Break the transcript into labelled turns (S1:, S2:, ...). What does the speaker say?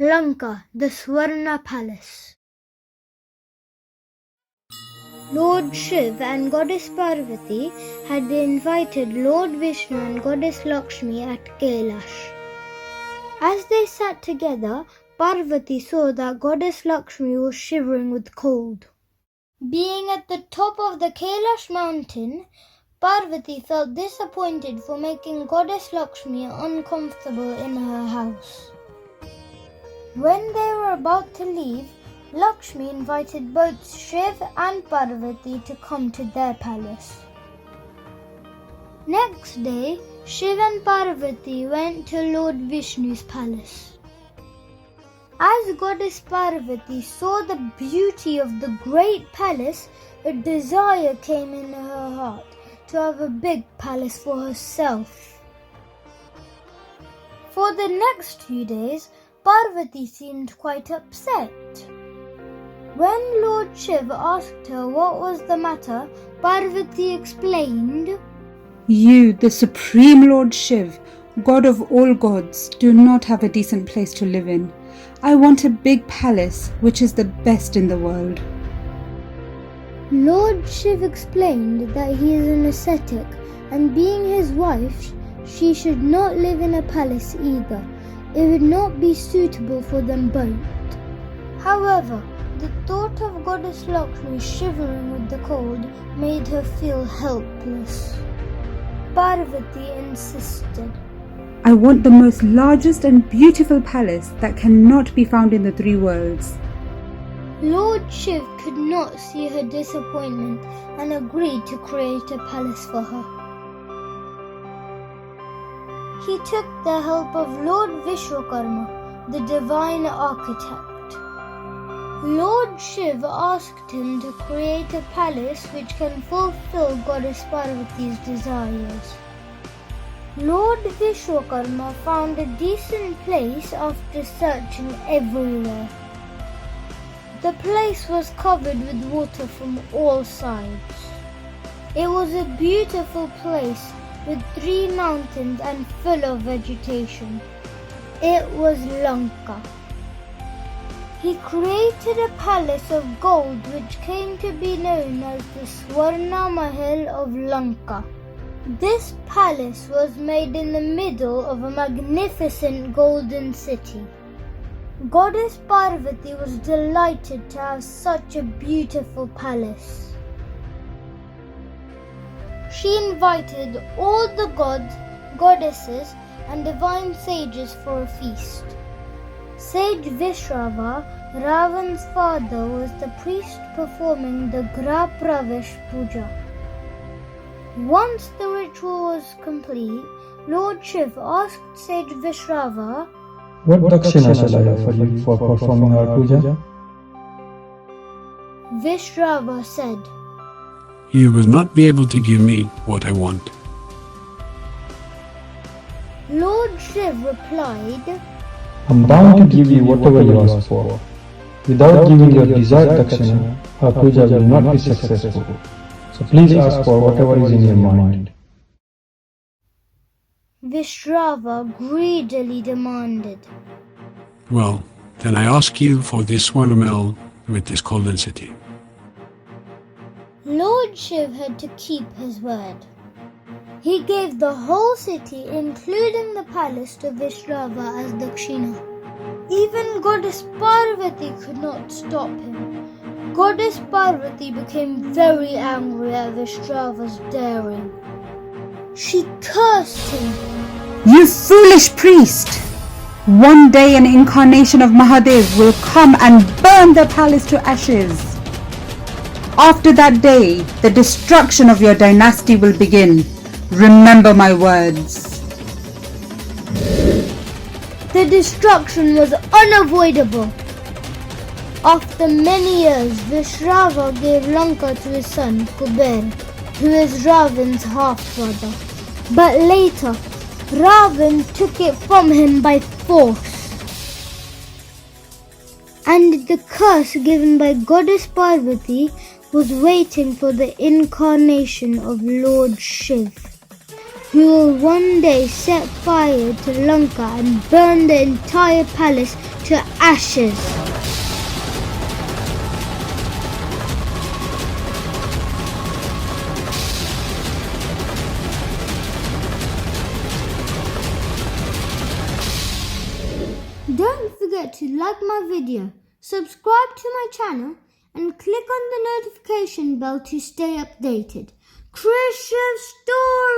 S1: Lanka, the Swarna Palace. Lord Shiva and Goddess Parvati had invited Lord Vishnu and Goddess Lakshmi at Kailash. As they sat together, Parvati saw that Goddess Lakshmi was shivering with cold. Being at the top of the Kailash mountain, Parvati felt disappointed for making Goddess Lakshmi uncomfortable in her house. When they were about to leave, Lakshmi invited both Shiv and Parvati to come to their palace. Next day, Shiv and Parvati went to Lord Vishnu's palace. As Goddess Parvati saw the beauty of the great palace, a desire came in her heart to have a big palace for herself. For the next few days, Parvati seemed quite upset. When Lord Shiva asked her what was the matter, Parvati explained,
S2: "You, the Supreme Lord Shiv, God of all gods, do not have a decent place to live in. I want a big palace, which is the best in the world."
S1: Lord Shiv explained that he is an ascetic, and being his wife, she should not live in a palace either. It would not be suitable for them both. However, the thought of Goddess Lakshmi shivering with the cold made her feel helpless. Parvati insisted,
S2: "I want the most largest and beautiful palace that cannot be found in the three worlds."
S1: Lord Shiv could not see her disappointment and agreed to create a palace for her. He took the help of Lord Vishwakarma, the divine architect. Lord Shiv asked him to create a palace which can fulfill Goddess Parvati's desires. Lord Vishwakarma found a decent place after searching everywhere. The place was covered with water from all sides. It was a beautiful place with 3 mountains and full of vegetation. It was Lanka. He created a palace of gold which came to be known as the Swarna Mahal of Lanka. This palace was made in the middle of a magnificent golden city. Goddess Parvati was delighted to have such a beautiful palace. She invited all the gods, goddesses, and divine sages for a feast. Sage Vishrava, Ravan's father, was the priest performing the Gra Pravesh Puja. Once the ritual was complete, Lord Shiva asked Sage Vishrava,
S3: "What dakshina shall I offer you for performing our puja?"
S1: Vishrava said,
S4: "You will not be able to give me what I want."
S1: Lord Shiva replied,
S3: "I'm bound to give you whatever you ask for. Without giving your desired dakshina, our puja will not be successful. So please ask for whatever is in your mind."
S1: Vishrava greedily demanded.
S4: Well, then I ask you for this watermelon with this golden city.
S1: Lord Shiv had to keep his word. He gave the whole city, including the palace, to Vishrava as dakshina. Even Goddess Parvati could not stop him. Goddess Parvati became very angry at Vishrava's daring. She cursed him.
S2: "You foolish priest! One day an incarnation of Mahadev will come and burn the palace to ashes. After that day, the destruction of your dynasty will begin. Remember my words."
S1: The destruction was unavoidable. After many years, Vishrava gave Lanka to his son Kuber, who is Ravan's half-brother. But later, Ravan took it from him by force. And the curse given by Goddess Parvati was waiting for the incarnation of Lord Shiv. He will one day set fire to Lanka and burn the entire palace to ashes. Don't forget to like my video, subscribe to my channel and click on the notification bell to stay updated. Christian Story!